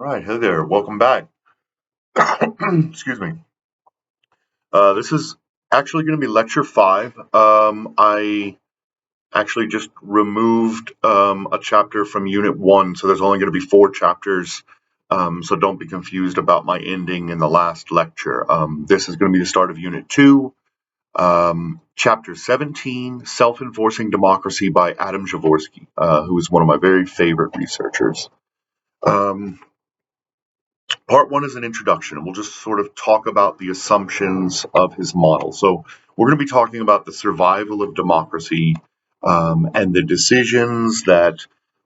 Right, hey there, welcome back. Excuse me. This is actually going to be lecture five. I actually just removed a chapter from unit one, so there's only going to be four chapters. So don't be confused about my ending in the last lecture. This is going to be the start of unit two, chapter 17, Self Enforcing Democracy by Adam Jaworski, who is one of my very favorite researchers. Um, Part one is an introduction, and we'll just sort of talk about the assumptions of his model. So, we're going to be talking about the survival of democracy and the decisions that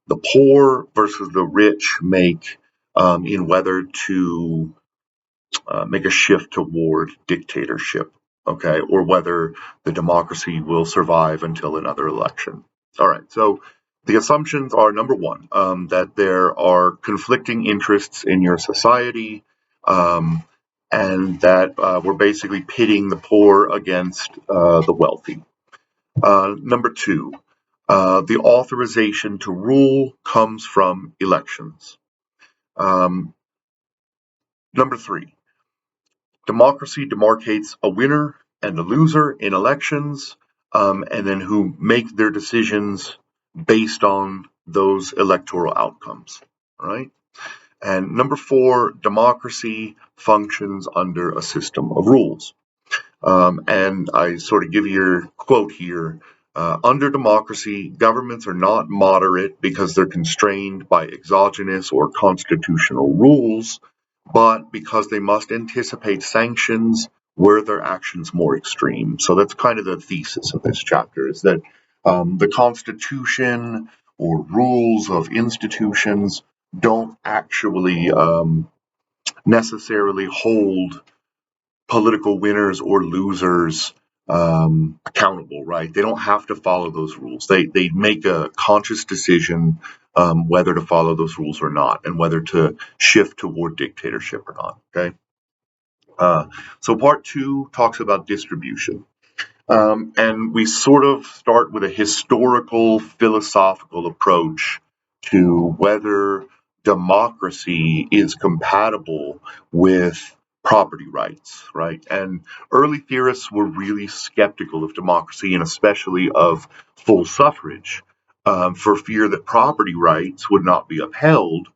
the poor versus the rich make in whether to make a shift toward dictatorship, okay, or whether the democracy will survive until another election. All right, so the assumptions are number one, that there are conflicting interests in your society, um, and that we're basically pitting the poor against the wealthy. Number two, the authorization to rule comes from elections. Um, Number three, democracy demarcates a winner and a loser in elections, and then who make their decisions based on those electoral outcomes, right? And number four, democracy functions under a system of rules. And I sort of give you your quote here. Under democracy, governments are not moderate because they're constrained by exogenous or constitutional rules, but because they must anticipate sanctions were their actions more extreme. So that's kind of the thesis of this chapter, is that the Constitution or rules of institutions don't actually necessarily hold political winners or losers accountable, right? They don't have to follow those rules. They make a conscious decision whether to follow those rules or not, and whether to shift toward dictatorship or not. Okay. Uh, so part two talks about distribution. And we sort of start with a historical, philosophical approach to whether democracy is compatible with property rights, right? And early theorists were really skeptical of democracy and especially of full suffrage for fear that property rights would not be upheld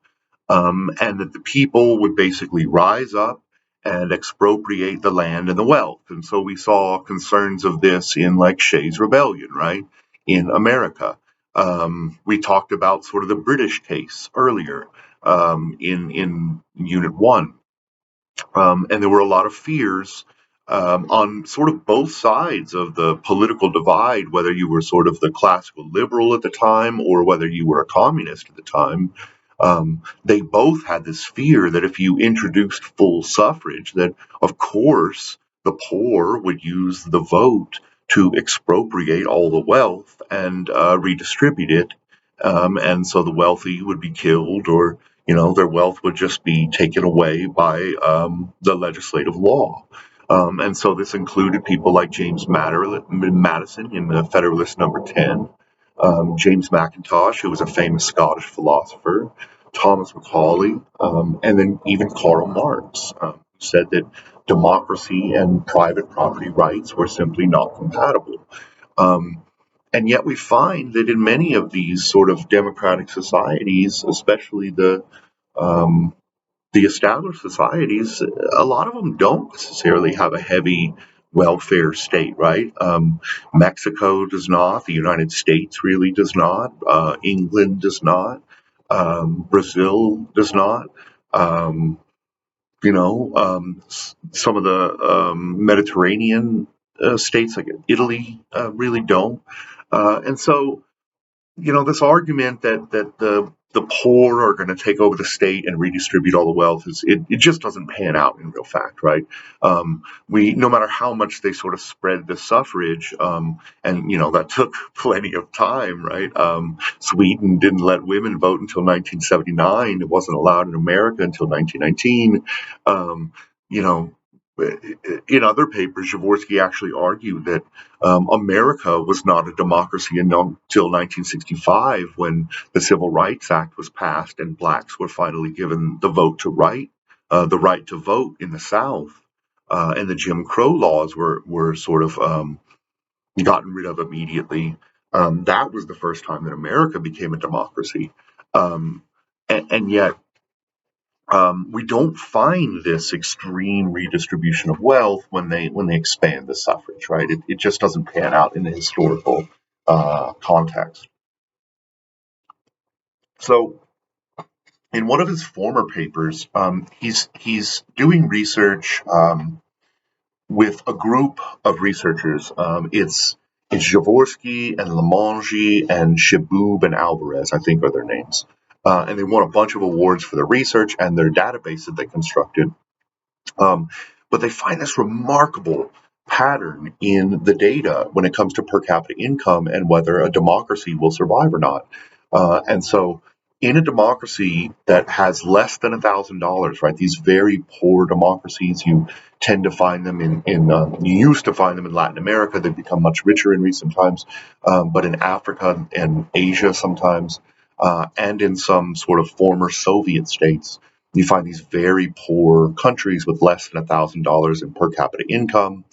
and that the people would basically rise up and expropriate the land and the wealth. And so we saw concerns of this in like Shays' Rebellion, right, in America. We talked about sort of the British case earlier in Unit 1. And there were a lot of fears on sort of both sides of the political divide, whether you were sort of the classical liberal at the time or whether you were a communist at the time. They both had this fear that if you introduced full suffrage, that of course the poor would use the vote to expropriate all the wealth and redistribute it. And so the wealthy would be killed, or their wealth would just be taken away by the legislative law. And so this included people like James Madison in the Federalist Number 10, James Mackintosh, who was a famous Scottish philosopher, Thomas Macaulay, and then even Karl Marx, who said that democracy and private property rights were simply not compatible. Um, and yet we find that in many of these sort of democratic societies, especially um, the established societies, a lot of them don't necessarily have a heavy welfare state, right? Mexico does not. The United States really does not. England does not. Brazil does not. Um, some of the Mediterranean states like Italy really don't. And so this argument that the poor are going to take over the state and redistribute all the wealth it just doesn't pan out in real fact, right? We no matter how much they sort of spread the suffrage, and that took plenty of time, right? Sweden didn't let women vote until 1979. It wasn't allowed in America until 1919. Um, you know. In other papers, Jaworski actually argued that America was not a democracy until 1965, when the Civil Rights Act was passed and blacks were finally given the right to vote in the South, and the Jim Crow laws were sort of gotten rid of immediately. That was the first time that America became a democracy, um, and yet we don't find this extreme redistribution of wealth when they expand the suffrage, right? It just doesn't pan out in the historical context. So, in one of his former papers, he's doing research with a group of researchers. It's Jaworski and Lamonge and Shiboob and Alvarez, I think, are their names. And they won a bunch of awards for their research and their database that they constructed. Um, but they find this remarkable pattern in the data when it comes to per capita income and whether a democracy will survive or not. And so, in a democracy that has less than $1,000, right? These very poor democracies, you tend to find them you used to find them in Latin America. They've become much richer in recent times, but in Africa and Asia sometimes, and in some sort of former Soviet states, you find these very poor countries with less than $1,000 in per capita income,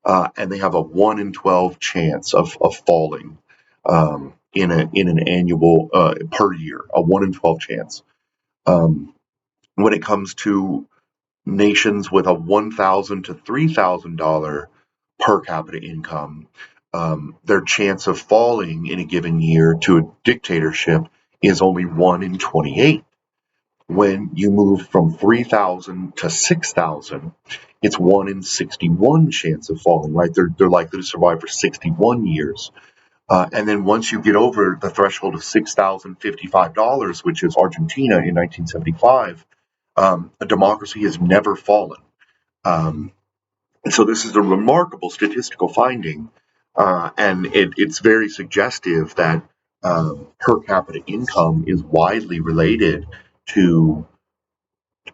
and they have a 1 in 12 chance of falling in an annual per year, a 1 in 12 chance. When it comes to nations with a $1,000 to $3,000 per capita income, their chance of falling in a given year to a dictatorship is only 1 in 28. When you move from 3,000 to 6,000, it's 1 in 61 chance of falling, right? They're likely to survive for 61 years. And then once you get over the threshold of $6,055, which is Argentina in 1975, a democracy has never fallen. Um, and so this is a remarkable statistical finding, and it's very suggestive that per capita income is widely related to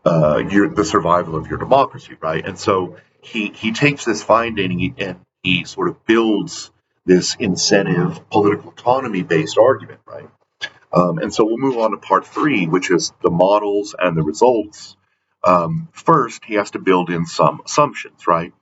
the survival of your democracy, right? And so he takes this finding and he sort of builds this incentive political economy based argument, right? And so we'll move on to part three, which is the models and the results. First, he has to build in some assumptions, right?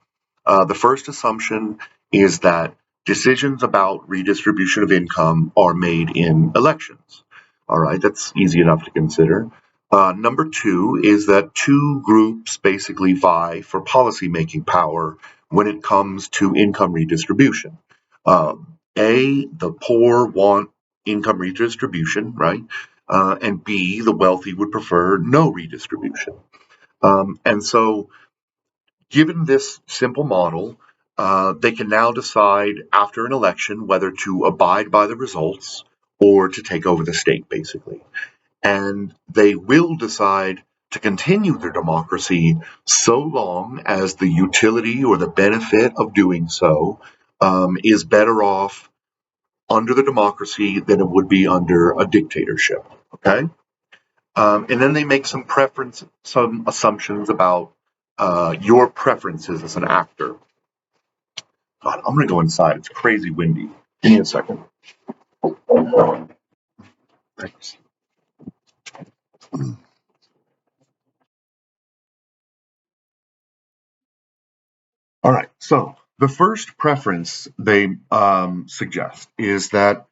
The first assumption is that decisions about redistribution of income are made in elections. All right, that's easy enough to consider. Number two is that two groups basically vie for policymaking power when it comes to income redistribution. The poor want income redistribution, right? And B, the wealthy would prefer no redistribution. And so given this simple model, they can now decide after an election whether to abide by the results or to take over the state, basically. And they will decide to continue their democracy so long as the utility or the benefit of doing so is better off under the democracy than it would be under a dictatorship. Okay. And then they make some assumptions about your preferences as an actor. God, I'm gonna go inside. It's crazy windy. Give me a second. Thanks. All right. So the first preference they suggest is that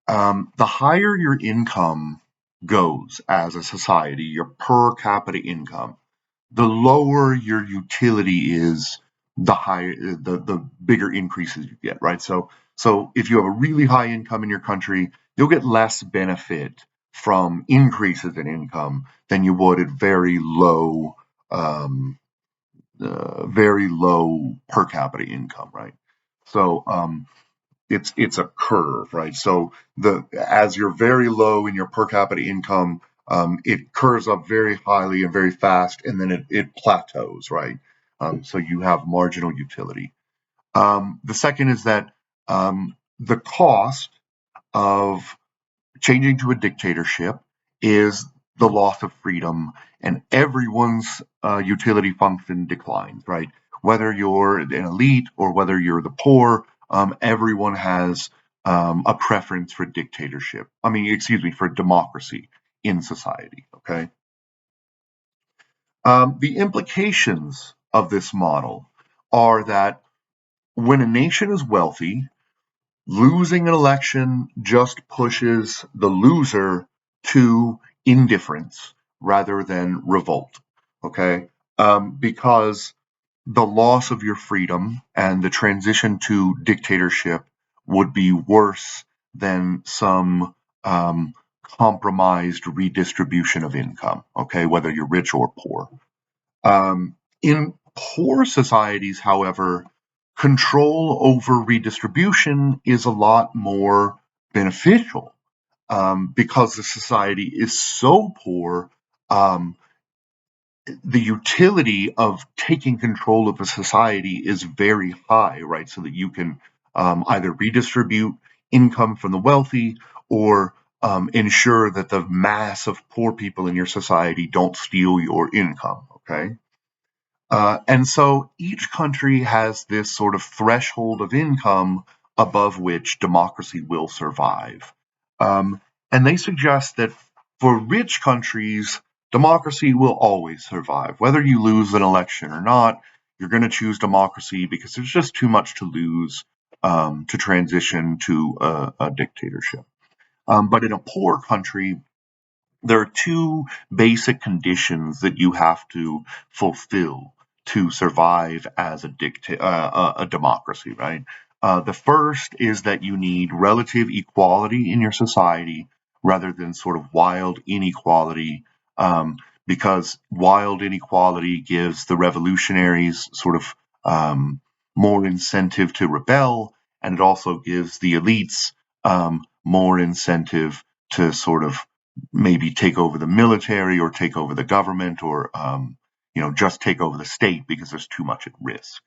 the higher your income goes as a society, your per capita income, the lower your utility is, the bigger increases you get, right? So if you have a really high income in your country, you'll get less benefit from increases in income than you would at um, very low per capita income, right? So it's a curve, right? So the as you're very low in your per capita income, it curves up very highly and very fast, and then it plateaus, right? So you have marginal utility. The second is that the cost of changing to a dictatorship is the loss of freedom, and everyone's utility function declines, right? whether you're an elite or whether you're the poor, everyone has a preference for dictatorship. For democracy in society. Okay. The implications of this model are that when a nation is wealthy, losing an election just pushes the loser to indifference rather than revolt. Okay. Because the loss of your freedom and the transition to dictatorship would be worse than some um, compromised redistribution of income, okay, whether you're rich or poor. In poor societies, however, control over redistribution is a lot more beneficial because the society is so poor. Um, the utility of taking control of a society is very high, right? So that you can either redistribute income from the wealthy or ensure that the mass of poor people in your society don't steal your income, okay? And so each country has this sort of threshold of income above which democracy will survive. Um, and they suggest that for rich countries, democracy will always survive. Whether you lose an election or not, you're going to choose democracy because there's just too much to lose to transition to a dictatorship. But in a poor country, there are two basic conditions that you have to fulfill to survive as a democracy, right? The first is that you need relative equality in your society rather than sort of wild inequality, um, because wild inequality gives the revolutionaries sort of more incentive to rebel, and it also gives the elites more incentive to sort of maybe take over the military or take over the government or just take over the state because there's too much at risk.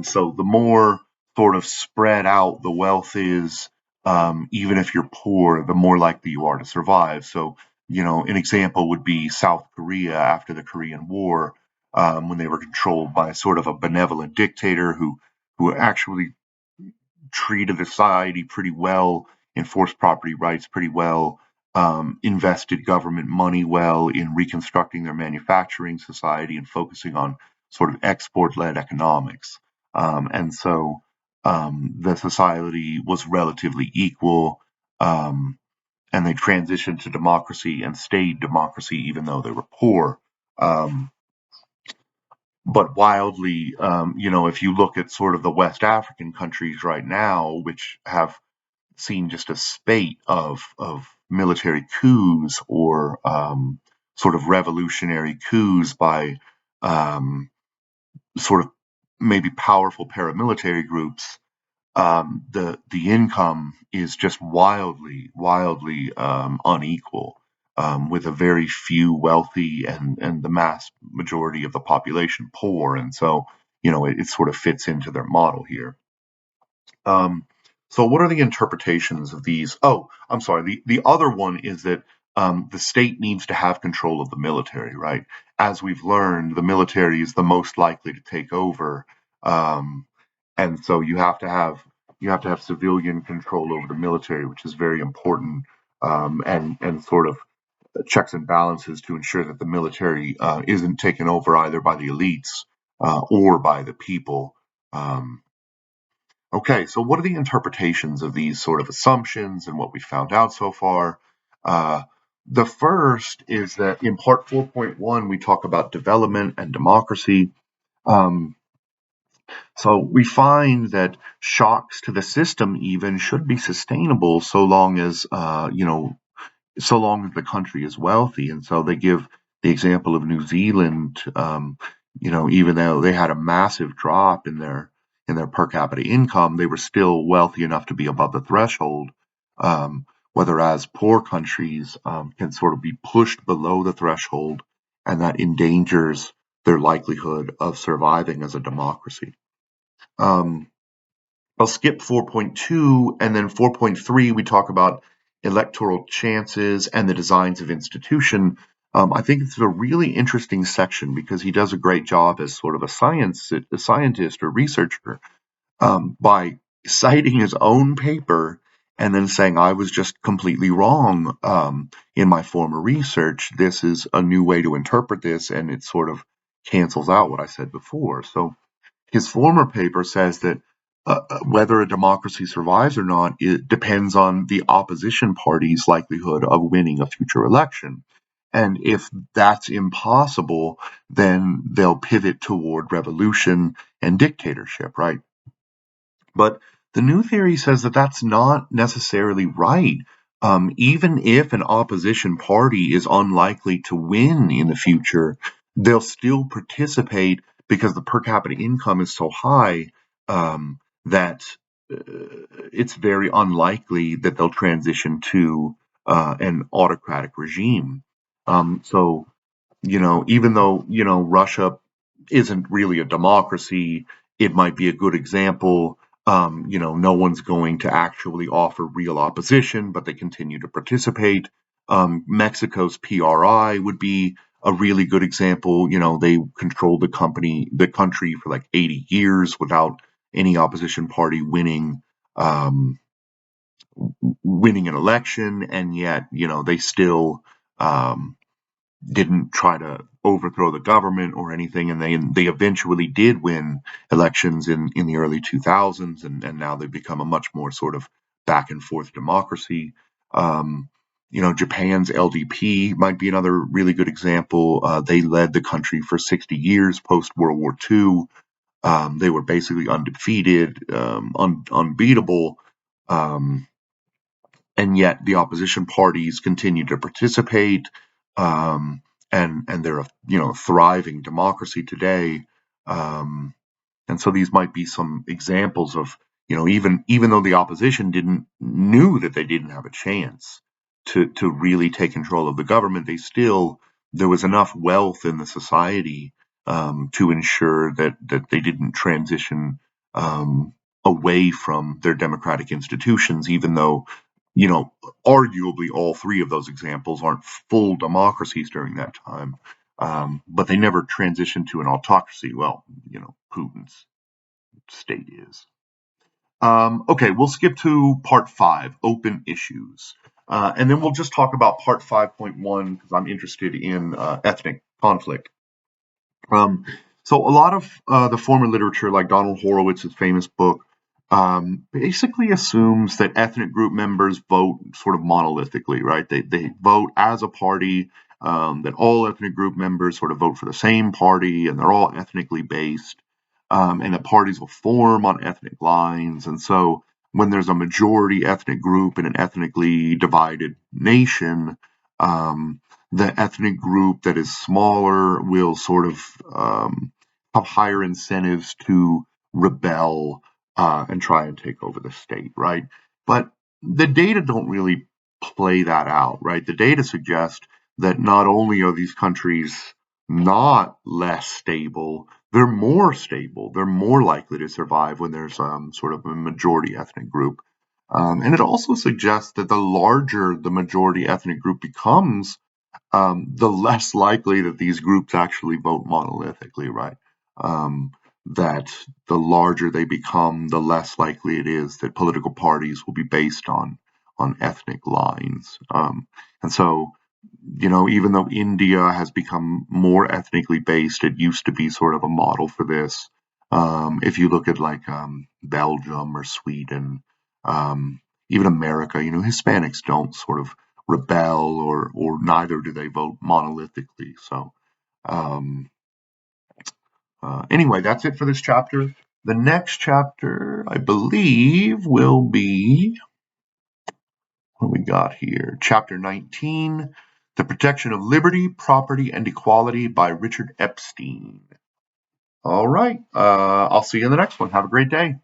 So the more sort of spread out the wealth is, even if you're poor, the more likely you are to survive. So, an example would be South Korea after the Korean War, when they were controlled by sort of a benevolent dictator who actually treated the society pretty well, enforced property rights pretty well, invested government money well in reconstructing their manufacturing society and focusing on sort of export led economics. And so the society was relatively equal. And they transitioned to democracy and stayed democracy even though they were poor. Um, but wildly, if you look at sort of the West African countries right now, which have seen just a spate of military coups or sort of revolutionary coups by um, sort of maybe powerful paramilitary groups. The income is just wildly unequal, with a very few wealthy and the mass majority of the population poor, and so it sort of fits into their model here. Um, so what are the interpretations of these? Oh, I'm sorry. The other one is that the state needs to have control of the military, right? As we've learned, the military is the most likely to take over, um, and so you have to have civilian control over the military, which is very important, and sort of checks and balances to ensure that the military isn't taken over either by the elites or by the people. Um, Okay, so what are the interpretations of these sort of assumptions and what we found out so far? Uh, the first is that in part 4.1, we talk about development and democracy. Um, so we find that shocks to the system even should be sustainable so long as so long as the country is wealthy. And so they give the example of New Zealand. Even though they had a massive drop in their per capita income, they were still wealthy enough to be above the threshold. Um, whereas poor countries can sort of be pushed below the threshold, and that endangers their likelihood of surviving as a democracy. Um, I'll skip 4.2, and then 4.3 we talk about electoral chances and the designs of institution. I think it's a really interesting section because he does a great job as sort of a scientist or researcher by citing his own paper and then saying, I was just completely wrong in my former research. This is a new way to interpret this, and it sort of cancels out what I said before. So his former paper says that whether a democracy survives or not, it depends on the opposition party's likelihood of winning a future election. And if that's impossible, then they'll pivot toward revolution and dictatorship, right? But the new theory says that that's not necessarily right. Even if an opposition party is unlikely to win in the future, they'll still participate because the per capita income is so high that uh, it's very unlikely that they'll transition to an autocratic regime. So even though, Russia isn't really a democracy, it might be a good example. No one's going to actually offer real opposition, but they continue to participate. Mexico's PRI would be a really good example. They controlled the country for like 80 years without any opposition party um, winning an election, and yet, they still um, didn't try to overthrow the government or anything, and they eventually did win elections in the early 2000s, and now they've become a much more sort of back and forth democracy. Japan's LDP might be another really good example. They led the country for 60 years post World War II. They were basically undefeated, unbeatable. Um, and yet the opposition parties continue to participate, um, and they're a thriving democracy today. Um, and so these might be some examples of, even though the opposition didn't knew that they didn't have a chance to really take control of the government, there was enough wealth in the society to ensure that they didn't transition um, away from their democratic institutions, even though, you know, arguably all three of those examples aren't full democracies during that time. But they never transitioned to an autocracy. Well, Putin's state is. Okay, we'll skip to part 5, open issues. And then we'll just talk about part 5.1 because I'm interested in ethnic conflict. Um, so a lot of the former literature, like Donald Horowitz's famous book, basically assumes that ethnic group members vote sort of monolithically, right? They vote as a party, that all ethnic group members sort of vote for the same party, and they're all ethnically based, and that parties will form on ethnic lines. And so when there's a majority ethnic group in an ethnically divided nation, um, the ethnic group that is smaller will sort of have higher incentives to rebel and try and take over the state, right? But the data don't really play that out, right? The data suggest that not only are these countries not less stable, they're more stable. They're more likely to survive when there's sort of a majority ethnic group. And it also suggests that the larger the majority ethnic group becomes, the less likely that these groups actually vote monolithically, right? That the larger they become, the less likely it is that political parties will be based on ethnic lines. And so, even though India has become more ethnically based, it used to be sort of a model for this. If you look at like Belgium or Sweden, even America, Hispanics don't sort of rebel, or neither do they vote monolithically. So um, anyway, that's it for this chapter. The next chapter, I believe, will be what we got here. Chapter 19, The Protection of Liberty, Property, and Equality by Richard Epstein. All right. I'll see you in the next one. Have a great day.